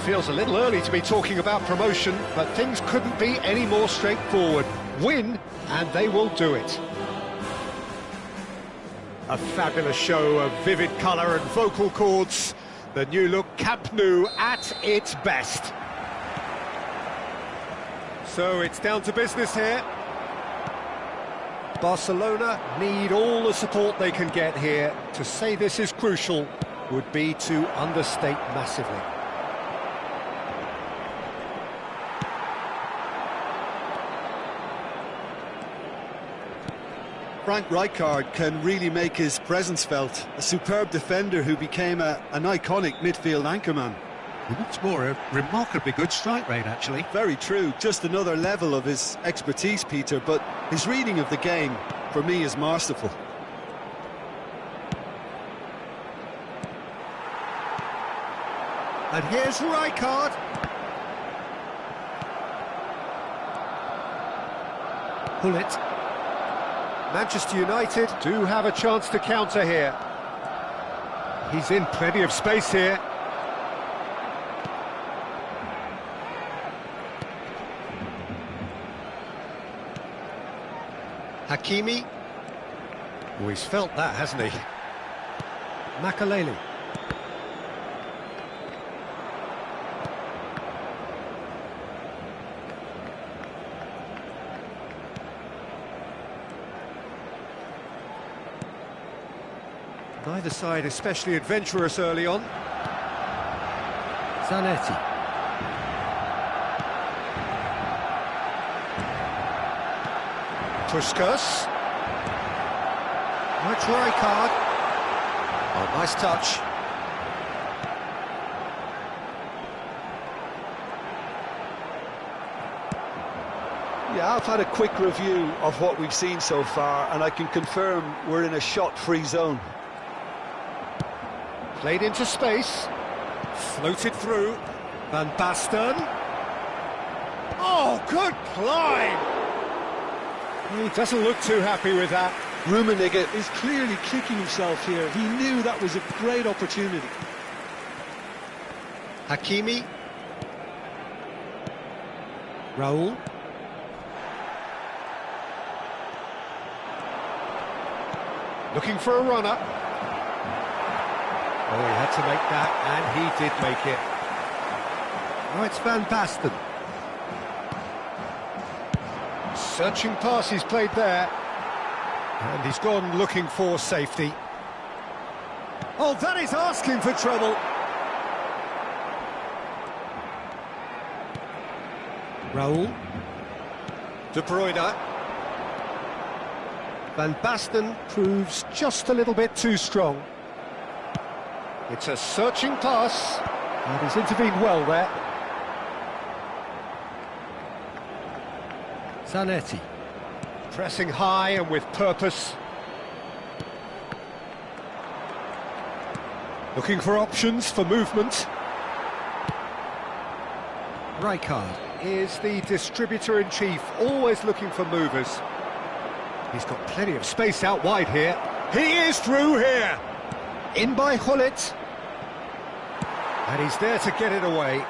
feels a little early to be talking about promotion, but things couldn't be any more straightforward. Win, and they will do it. A fabulous show of vivid colour and vocal cords. The new look Camp Nou at its best. So it's down to business here. Barcelona need all the support they can get here. To say this is crucial would be to understate massively. Frank Rijkaard can really make his presence felt. A superb defender who became an iconic midfield anchorman. What's more, a remarkably good strike rate, actually. Very true, just another level of his expertise, Peter, but his reading of the game, for me, is masterful. And here's Rijkaard. Pull it. Manchester United do have a chance to counter here. He's in plenty of space here. Hakimi. Oh, he's felt that, hasn't he? Makaleli. Neither side especially adventurous early on. Zanetti. Puskas. Much Rijkaard. Oh, nice touch. Yeah, I've had a quick review of what we've seen so far, and I can confirm we're in a shot-free zone. Played into space, floated through, Van Basten. Oh, good climb! He doesn't look too happy with that. Rummenigge is clearly kicking himself here. He knew that was a great opportunity. Hakimi. Raul. Looking for a runner. Oh, he had to make that, and he did make it. Oh, it's Van Basten. Searching pass he's played there. And he's gone looking for safety. Oh, that is asking for trouble. Raul. De Bruyne. Van Basten proves just a little bit too strong. It's a searching pass, and he's intervened well there. Zanetti. Pressing high and with purpose. Looking for options for movement. Rijkaard is the distributor-in-chief, always looking for movers. He's got plenty of space out wide here. He is through here! In by Gullit. And he's there to get it away.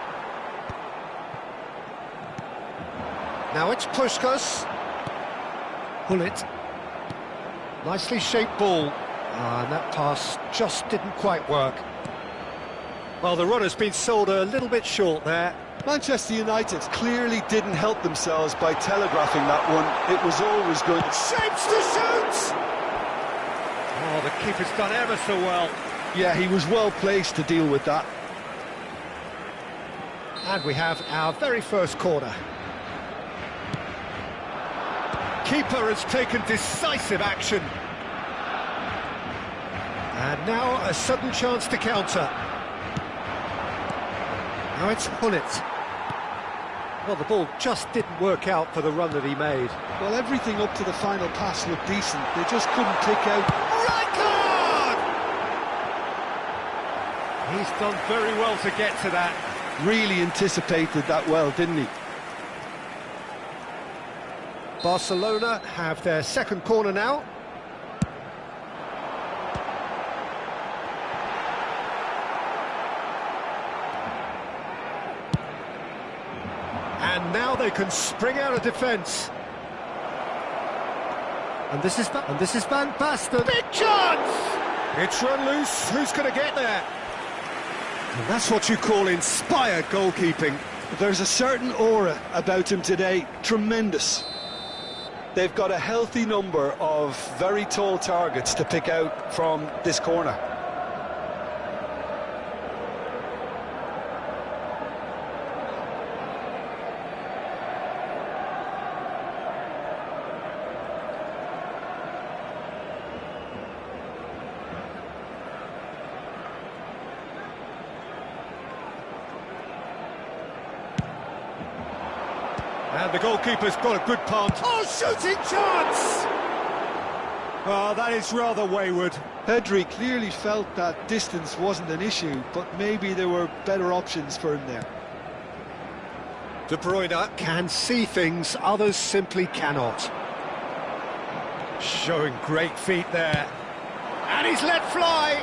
Now it's Puskas. Gullit. Nicely shaped ball. And that pass just didn't quite work. Well, the runner's been sold a little bit short there. Manchester United clearly didn't help themselves by telegraphing that one. It was always good. Shapes to shoot! Oh, the keeper's done ever so well. Yeah, he was well placed to deal with that. And we have our very first corner. Keeper has taken decisive action. And now a sudden chance to counter. Now it's Gullit. Well, the ball just didn't work out for the run that he made. Well, everything up to the final pass looked decent. They just couldn't kick out. Rijkaard! He's done very well to get to that. Really anticipated that well, didn't he? Barcelona have their second corner now. they can spring out of defence. And this is Van Basten. Big chance! It's run loose. Who's going to get there? And that's what you call inspired goalkeeping. There's a certain aura about him today. Tremendous. They've got a healthy number of very tall targets to pick out from this corner. And the goalkeeper's got a good palm. Oh, shooting chance! Oh, that is rather wayward. Pedri clearly felt that distance wasn't an issue, but maybe there were better options for him there. De Bruyne can see things others simply cannot. Showing great feet there. And he's let fly!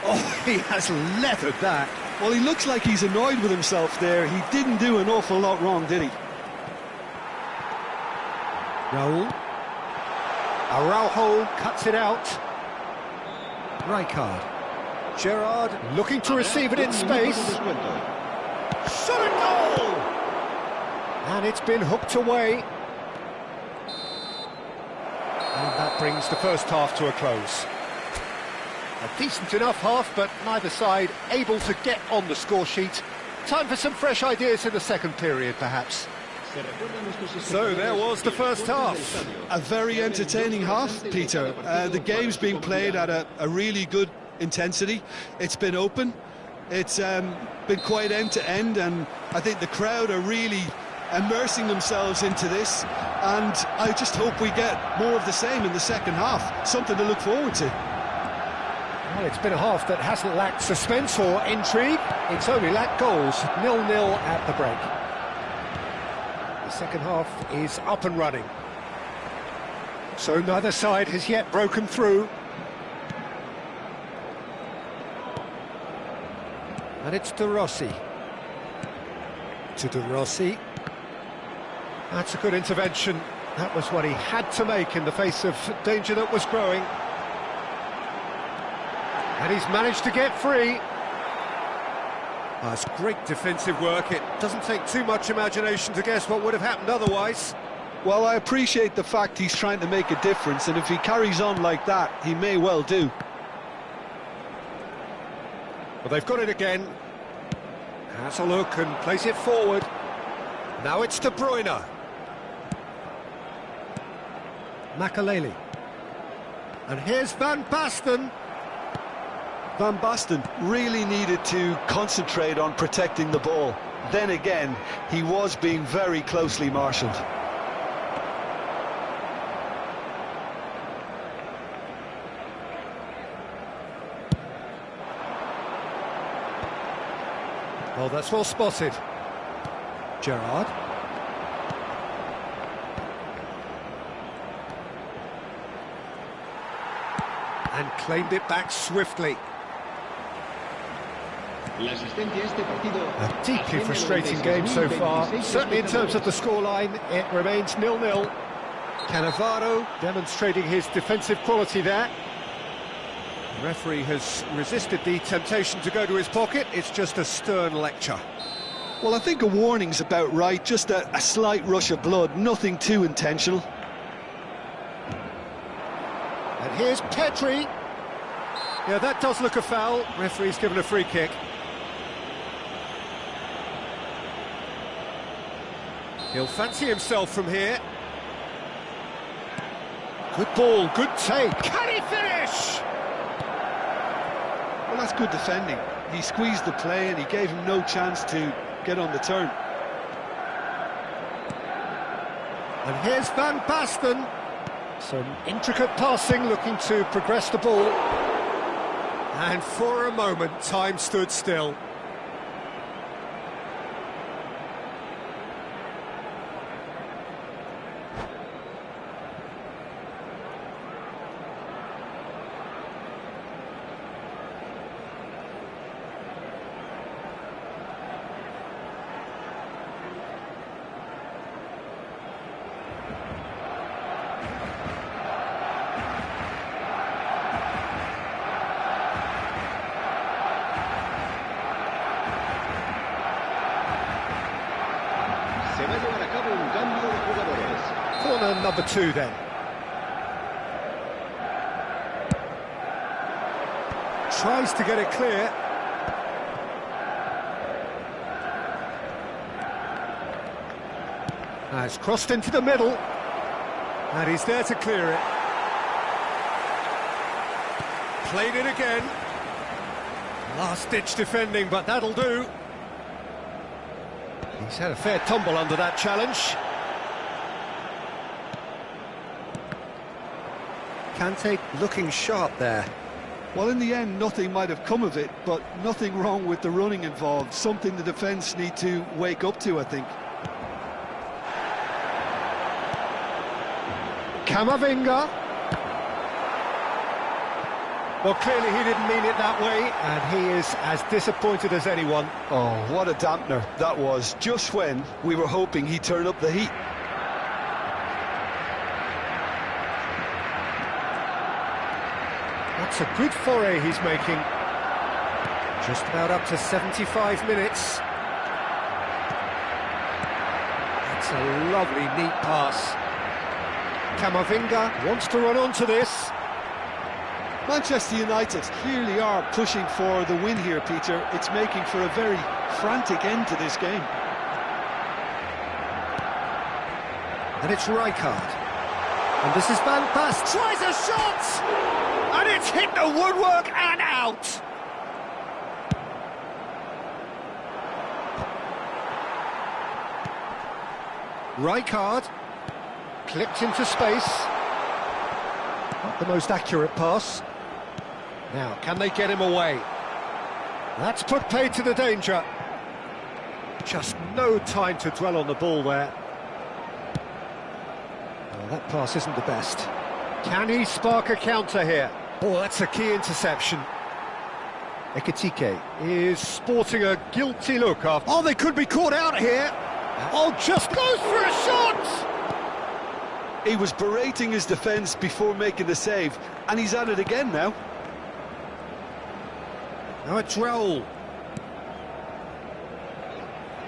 Oh, he has leathered that. Well, he looks like he's annoyed with himself there. He didn't do an awful lot wrong, did he? Raul. Araujo cuts it out. Rijkaard. Gerrard looking to receive it in space. Shot and goal! And it's been hooked away. And that brings the first half to a close. A decent enough half, but neither side able to get on the score sheet. Time for some fresh ideas in the second period, perhaps. So there was the first half. A very entertaining half, Peter. The game's being played at a really good intensity. It's been open. It's been quite end-to-end, and I think the crowd are really immersing themselves into this. And I just hope we get more of the same in the second half. Something to look forward to. Well, it's been a half that hasn't lacked suspense or intrigue. It's only lacked goals. 0-0 at the break. The second half is up and running. So neither side has yet broken through. And it's De Rossi. To De Rossi. That's a good intervention. That was what he had to make in the face of danger that was growing. And he's managed to get free. That's great defensive work. It doesn't take too much imagination to guess what would have happened otherwise. Well, I appreciate the fact he's trying to make a difference, and if he carries on like that, he may well do. Well, they've got it again. Has a look and plays it forward. Now it's De Bruyne. Makaleli. And here's Van Basten. Van Basten really needed to concentrate on protecting the ball. Then again, he was being very closely marshalled. Oh, that's well spotted. Gerrard. And claimed it back swiftly. A deeply frustrating game so far. Certainly in terms of the scoreline, it remains 0-0. Cannavaro demonstrating his defensive quality there. The referee has resisted the temptation to go to his pocket. It's just a stern lecture. Well, I think a warning's about right. Just a slight rush of blood, nothing too intentional. And here's Pedri. Yeah, that does look a foul. Referee's given a free kick. He'll fancy himself from here. Good ball, good take. Can he finish? Well, that's good defending. He squeezed the play and he gave him no chance to get on the turn. And here's Van Basten. Some intricate passing, looking to progress the ball. And for a moment, time stood still. corner number 2 then. Tries to get it clear. Now it's crossed into the middle. And he's there to clear it. Played it again. Last-ditch defending, but that'll do. He's had a fair tumble under that challenge. Kante looking sharp there. Well, in the end, nothing might have come of it, but nothing wrong with the running involved. Something the defence need to wake up to, I think. Camavinga. Well, clearly he didn't mean it that way, and he is as disappointed as anyone. Oh, what a dampener that was, just when we were hoping he'd turn up the heat. That's a good foray he's making. Just about up to 75 minutes. That's a lovely, neat pass. Camavinga wants to run onto this. Manchester United clearly are pushing for the win here, Peter. It's making for a very frantic end to this game. And it's Rijkaard. And this is Van Basten. Tries a shot! And it's hit the woodwork and out! Rijkaard. Clipped into space. Not the most accurate pass. Now, can they get him away? That's put paid to the danger. Just no time to dwell on the ball there. Oh, that pass isn't the best. Can he spark a counter here? Oh, that's a key interception. Ekitike is sporting a guilty look after... Oh, they could be caught out here. Oh, just goes for a shot! He was berating his defence before making the save, and he's at it again now. Now it's Raul.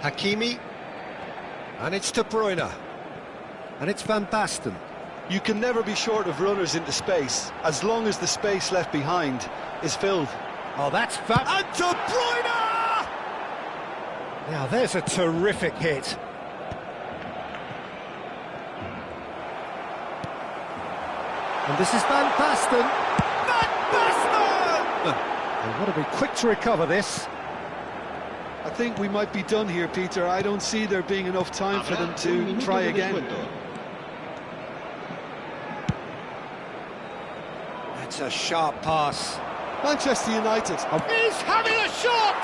Hakimi. And it's De Bruyne. And it's Van Basten. You can never be short of runners into space, as long as the space left behind is filled. Oh, that's Van... And De Bruyne! Now, there's a terrific hit. And this is Van Basten. Van Basten! They want to be quick to recover this. I think we might be done here, Peter. I don't see there being enough time for them to try again. That's a sharp pass. Manchester United. He's having a shot!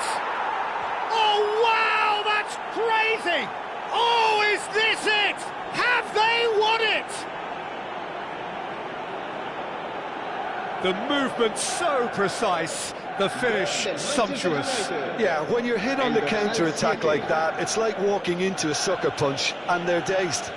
Oh, wow, that's crazy! Oh, is this it? Have they won it? The movement so precise, the finish sumptuous. Yeah, when you're hit on the counter-attack like that, it's like walking into a sucker punch, and they're dazed.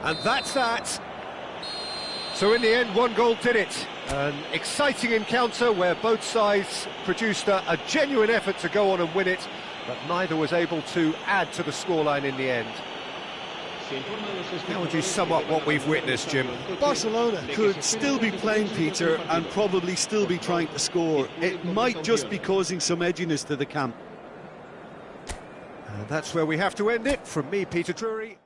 And that's that. So in the end, one goal did it. An exciting encounter where both sides produced a genuine effort to go on and win it, but neither was able to add to the scoreline in the end. How would you sum up what we've witnessed, Jim? Barcelona could still be playing, Peter, and probably still be trying to score. It might just be causing some edginess to the camp. And that's where we have to end it. From me, Peter Drury.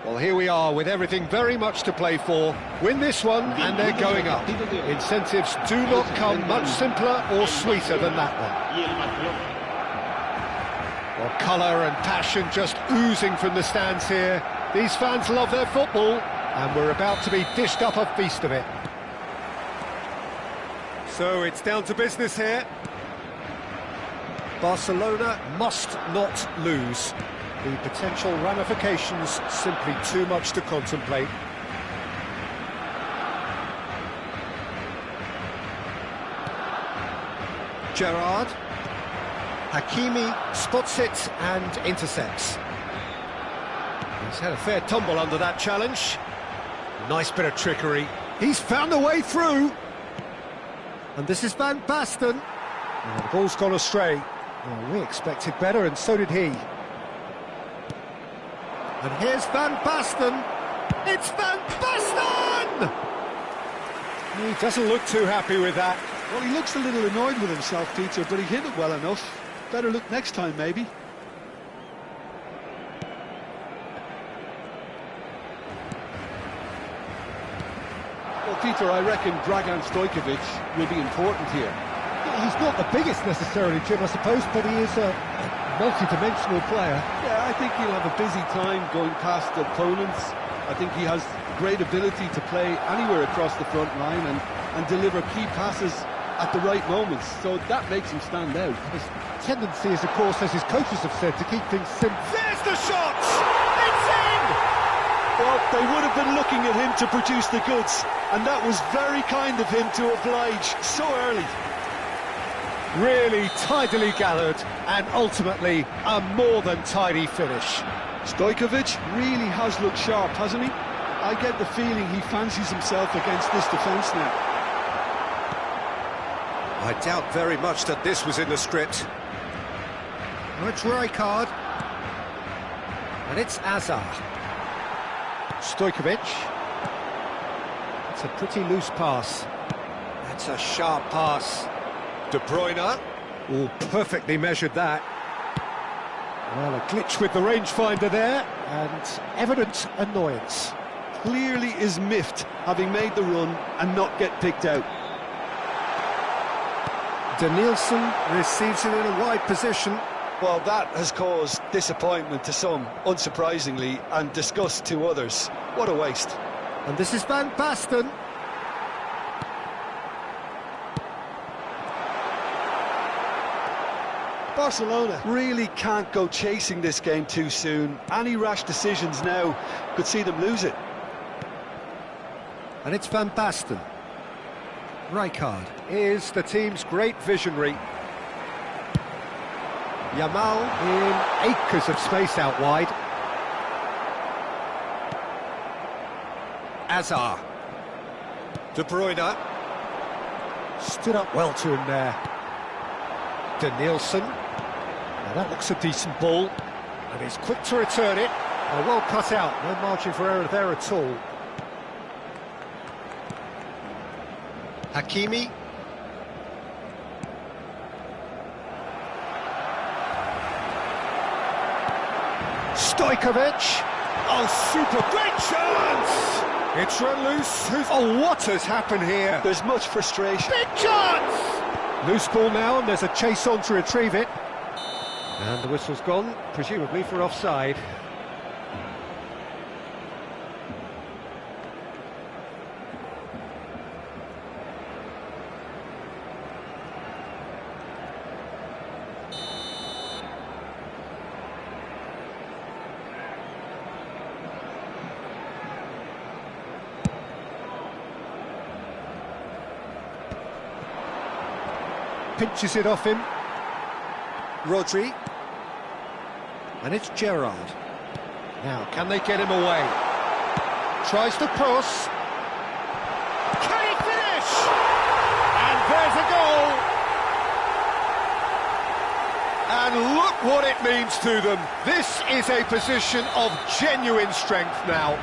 Well, here we are with everything very much to play for. Win this one and they're going up. Incentives do not come much simpler or sweeter than that one. Well, colour and passion just oozing from the stands here. These fans love their football and we're about to be dished up a feast of it. So it's down to business here. Barcelona must not lose. The potential ramifications simply too much to contemplate. Gerrard. Hakimi spots it and intercepts. He's had a fair tumble under that challenge. Nice bit of trickery. He's found a way through. And this is Van Basten. Oh, the ball's gone astray. Well, we expected better and so did he. And here's Van Basten. It's Van Basten! He doesn't look too happy with that. Well, he looks a little annoyed with himself, Peter, but he hit it well enough. Better look next time, maybe. Well, Peter, I reckon Dragan Stojkovic will be important here. He's not the biggest necessarily, Jim, I suppose, but he is a multi-dimensional player. Yeah, I think he'll have a busy time going past opponents. I think he has great ability to play anywhere across the front line and deliver key passes at the right moments, so that makes him stand out. His tendency is, of course, as his coaches have said, to keep things simple. There's the shot! It's in! Well, they would have been looking at him to produce the goods, and that was very kind of him to oblige so early. Really tidily gathered, and ultimately a more than tidy finish. Stojkovic really has looked sharp, hasn't he? I get the feeling he fancies himself against this defence now. I doubt very much that this was in the script. It's Rijkaard. And it's Azar. Stojkovic. It's a pretty loose pass. That's a sharp pass. De Bruyne. Oh, perfectly measured that. Well, a glitch with the rangefinder there, and evident annoyance. Clearly is miffed, having made the run and not get picked out. Danielson receives it in a wide position. Well, that has caused disappointment to some, unsurprisingly, and disgust to others. What a waste. And this is Van Basten. Barcelona really can't go chasing this game too soon. Any rash decisions now could see them lose it. And it's Van Basten. Rijkaard is the team's great visionary. Yamal in acres of space out wide. Azar. De Bruyne. Stood up well to him there. De Nielsen. Now that looks a decent ball. And he's quick to return it. Oh, well cut out. No margin for error there at all. Hakimi. Stojkovic. Oh, super, great chance! It's run loose. Oh, what has happened here? There's much frustration. Big chance! Loose ball now, and there's a chase on to retrieve it. And the whistle's gone, presumably for offside. Pinches it off him. Rodri. And it's Gerrard. Now, can they get him away? Tries to cross. Can he finish? And there's a goal! And look what it means to them. This is a position of genuine strength now.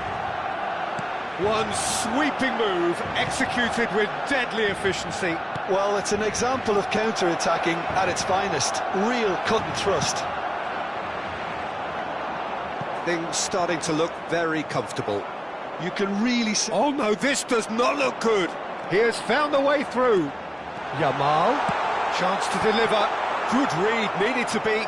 One sweeping move, executed with deadly efficiency. Well, it's an example of counter-attacking at its finest. Real cut and thrust. Things starting to look very comfortable. You can really see... Oh no, this does not look good. He has found a way through. Yamal, chance to deliver. Good read, needed to be.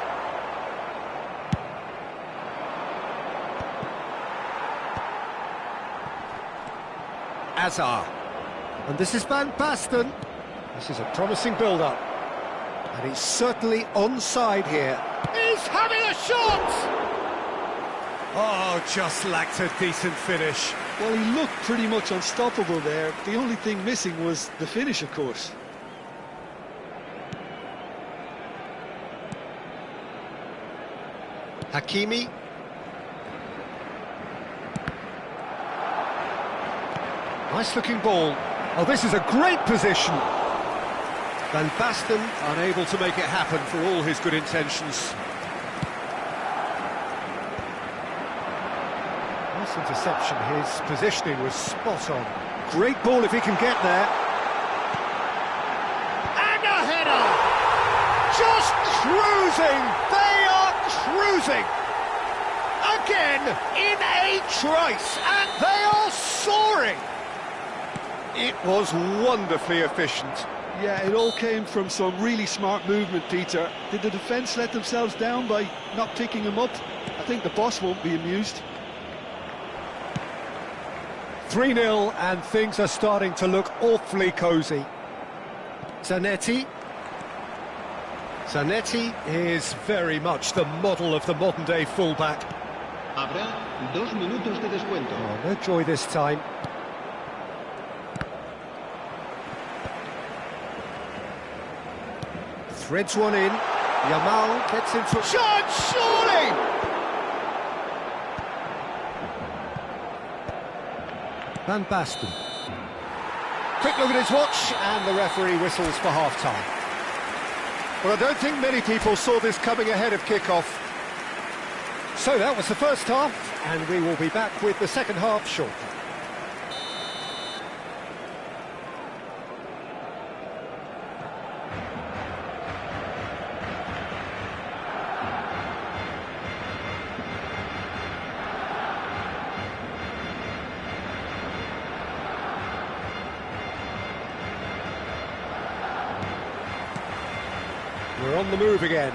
Azar. And this is Van Basten. This is a promising build-up. And he's certainly onside here. He's having a shot! Oh, just lacked a decent finish. Well, he looked pretty much unstoppable there. The only thing missing was the finish, of course. Hakimi. Nice looking ball. Oh, this is a great position. Van Basten unable to make it happen for all his good intentions. Nice interception. His positioning was spot on. Great ball if he can get there. And a header! Just cruising! They are cruising! Again, in a trice, and they are soaring! It was wonderfully efficient. Yeah, it all came from some really smart movement, Peter. Did the defence let themselves down by not picking him up? I think the boss won't be amused. 3-0, and things are starting to look awfully cosy. Zanetti. Zanetti is very much the model of the modern-day fullback. Habrá 2 minutos de descuento. Oh, no joy this time. Threads one in. Yamal gets into... Shot, surely! Van Basten. Quick look at his watch, and the referee whistles for half-time. Well, I don't think many people saw this coming ahead of kick-off. So that was the first half, and we will be back with the second half shortly. We're on the move again.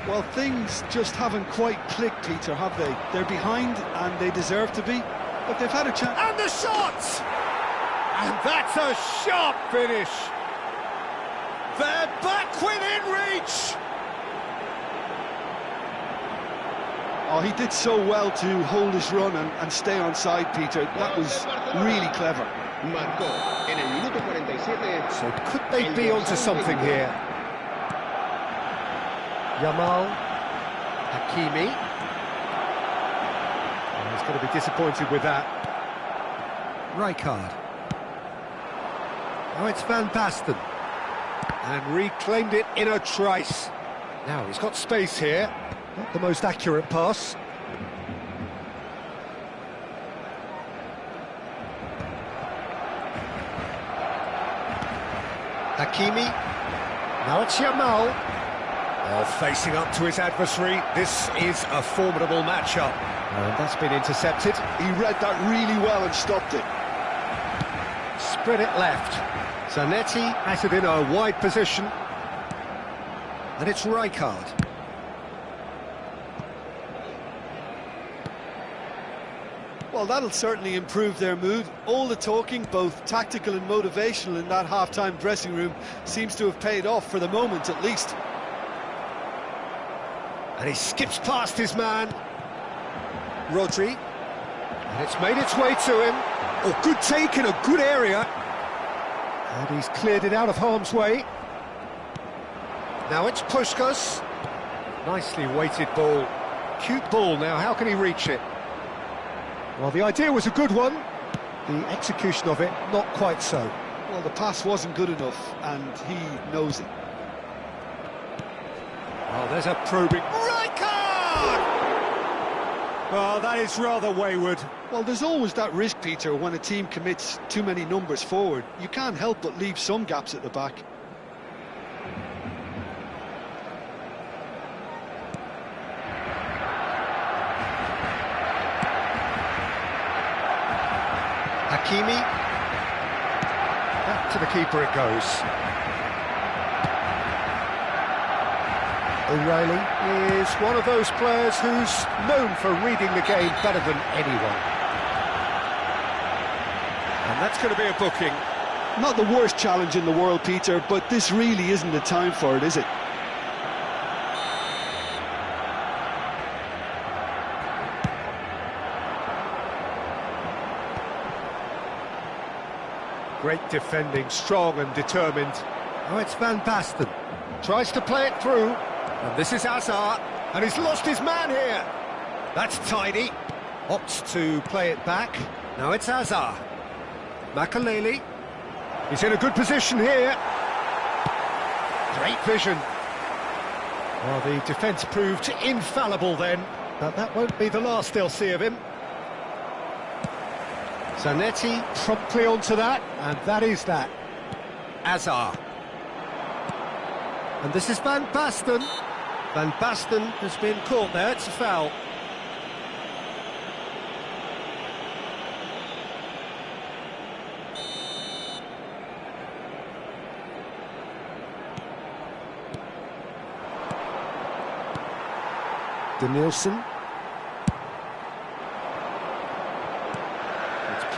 Well, things just haven't quite clicked, Peter, have they? They're behind, and they deserve to be, but they've had a chance. And the shot! And that's a sharp finish. They're back within reach! Oh, he did so well to hold his run and stay on side, Peter. That was really clever. Marcó en el minuto 47. So could they be onto something here? Yamal, Hakimi. Oh, he's going to be disappointed with that. Rijkaard. Now it's Van Basten. And reclaimed it in a trice. Now he's got space here. Not the most accurate pass. Hakimi. Now it's Yamal. Oh, facing up to his adversary. This is a formidable matchup. And that's been intercepted. He read that really well and stopped it. Spread it left. Zanetti has it in a wide position. And it's Rijkaard. Well, that'll certainly improve their mood. All the talking, both tactical and motivational, in that half-time dressing room seems to have paid off for the moment, at least. And he skips past his man. Rodri. And it's made its way to him. Oh, good take in a good area. And he's cleared it out of harm's way. Now it's Puskás. Nicely weighted ball. Cute ball now, how can he reach it? Well, the idea was a good one. The execution of it, not quite so. Well, the pass wasn't good enough, and he knows it. Oh, there's a probing... Rijkaard! Oh, that is rather wayward. Well, there's always that risk, Peter, when a team commits too many numbers forward. You can't help but leave some gaps at the back. Hakimi. Back to the keeper it goes. O'Reilly is one of those players who's known for reading the game better than anyone. And that's going to be a booking. Not the worst challenge in the world, Peter, but this really isn't the time for it, is it? Great defending, strong and determined. Oh, it's Van Basten. Tries to play it through. And this is Hazard. And he's lost his man here. That's tidy. Opts to play it back. Now it's Hazard. Makaleli. He's in a good position here. Great vision. Well, the defence proved infallible then. But that won't be the last they'll see of him. Zanetti promptly onto that, and that is that. Hazard. And this is Van Basten. Van Basten has been caught there, it's a foul. Denilson.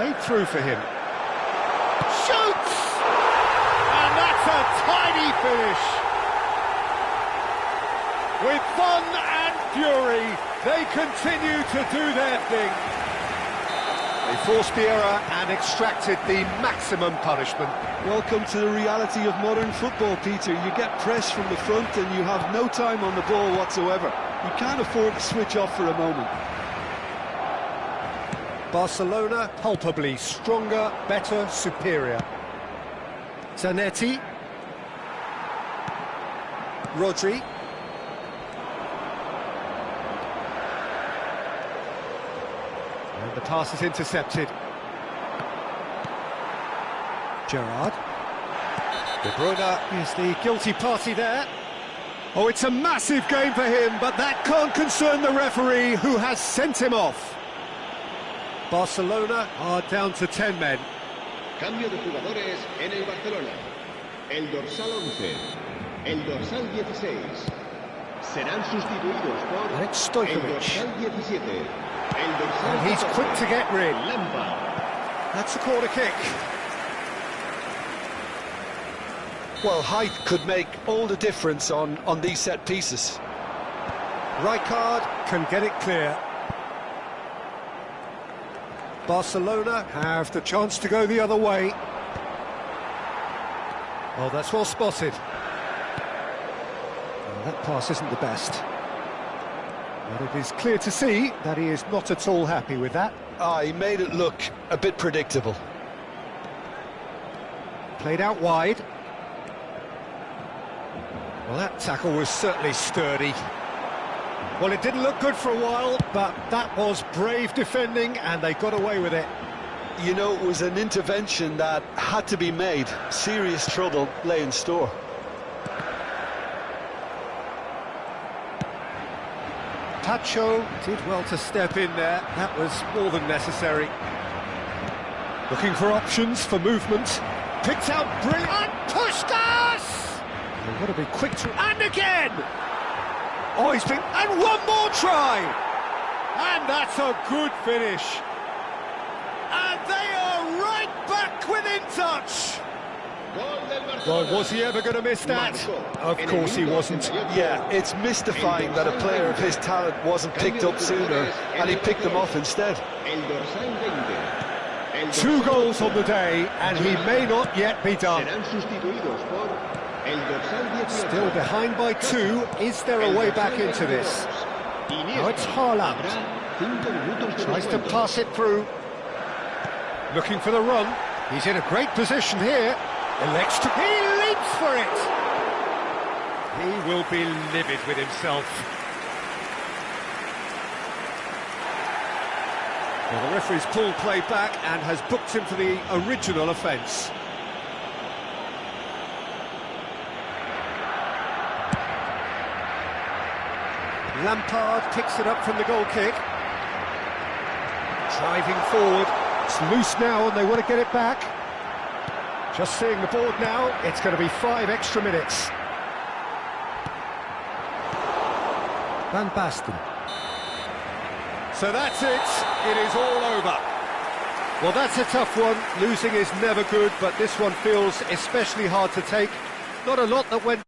Played through for him. Shoots! And that's a tidy finish. With fun and fury, they continue to do their thing. They forced the error and extracted the maximum punishment. Welcome to the reality of modern football, Peter. You get pressed from the front and you have no time on the ball whatsoever. You can't afford to switch off for a moment. Barcelona palpably stronger, better, superior. Zanetti. Rodri. And the pass is intercepted. Gerrard. De Bruyne is the guilty party there. Oh, it's a massive game for him, but that can't concern the referee, who has sent him off. Barcelona are down to 10 men. Cambio de jugadores en el Barcelona. El dorsal 11, el dorsal 16. Serán sustituidos por And it's el Stojkovic. dorsal 17. El dorsal And he's 14, quick to get rid. Lampard. That's a corner kick. Well, height could make all the difference on these set pieces. Rijkaard can get it clear. Barcelona have the chance to go the other way. Oh, that's well spotted. Well, that pass isn't the best. But it is clear to see that he is not at all happy with that. He made it look a bit predictable. Played out wide. Well, that tackle was certainly sturdy. Well, it didn't look good for a while, but that was brave defending, and they got away with it. You know, it was an intervention that had to be made. Serious trouble lay in store. Pacho did well to step in there. That was more than necessary. Looking for options for movement. Picked out brilliant. And Puskás! They've got to be quick to... And again! Oh, he's been... And one more try! And that's a good finish. And they are right back within touch. Well, was he ever going to miss that? Of course he wasn't. Yeah, it's mystifying that a player of his talent wasn't picked up sooner, and he picked them off instead. 2 goals on the day, and he may not yet be done. Still behind by 2. Is there a way back into this? No, it's Haaland. Tries to pass it through. Looking for the run. He's in a great position here. Elects to... He leaps for it! He will be livid with himself. Well, the referee's pulled play back and has booked him for the original offence. Lampard picks it up from the goal kick. Driving forward. It's loose now and they want to get it back. Just seeing the board now, it's going to be 5 extra minutes. Van Basten. So that's it. It is all over. Well, that's a tough one. Losing is never good, but this one feels especially hard to take. Not a lot that went...